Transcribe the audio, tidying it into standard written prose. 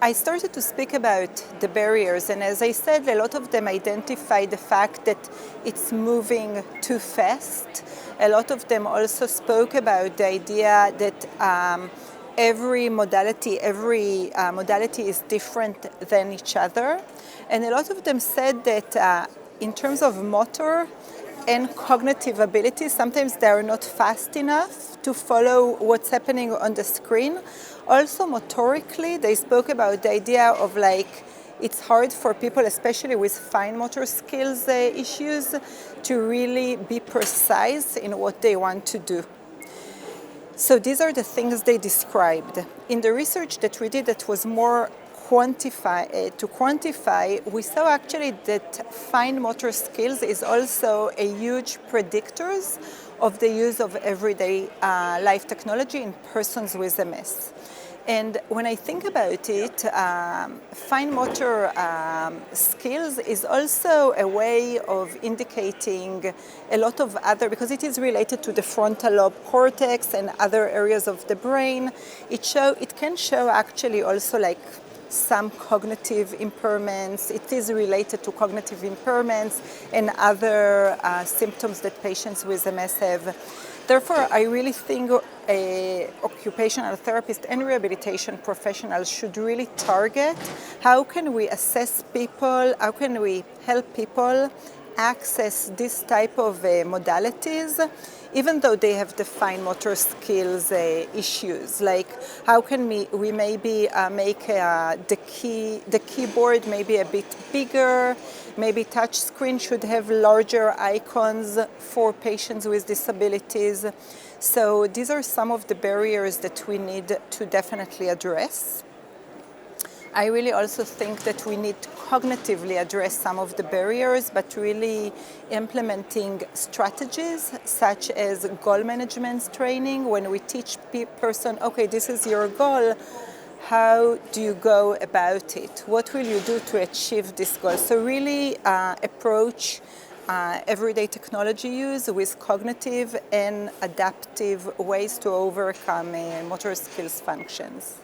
I started to speak about the barriers, and as I said, a lot of them identify the fact that it's moving too fast. A lot of them also spoke about the idea that every modality is different than each other. And a lot of them said that in terms of motor and cognitive abilities, sometimes they are not fast enough to follow what's happening on the screen. Also motorically, they spoke about the idea of it's hard for people, especially with fine motor skills issues, to really be precise in what they want to do. So these are the things they described. In the research that we did that was more to quantify, we saw actually that fine motor skills is also a huge predictor of the use of everyday life technology in persons with MS. And when I think about it, fine motor skills is also a way of indicating a lot of other, because it is related to the frontal lobe cortex and other areas of the brain. It can show actually also some cognitive impairments. It is related to cognitive impairments and other symptoms that patients with MS have. Therefore, I really think occupational therapists and rehabilitation professionals should really target how can we assess people, how can we help people access this type of modalities, even though they have the fine motor skills issues. Like how can we maybe make the keyboard maybe a bit bigger, maybe touch screen should have larger icons for patients with disabilities. So these are some of the barriers that we need to definitely address. I really also think that we need to cognitively address some of the barriers, but really implementing strategies such as goal management training. When we teach person, okay, this is your goal, how do you go about it? What will you do to achieve this goal? So really approach everyday technology use with cognitive and adaptive ways to overcome motor skills functions.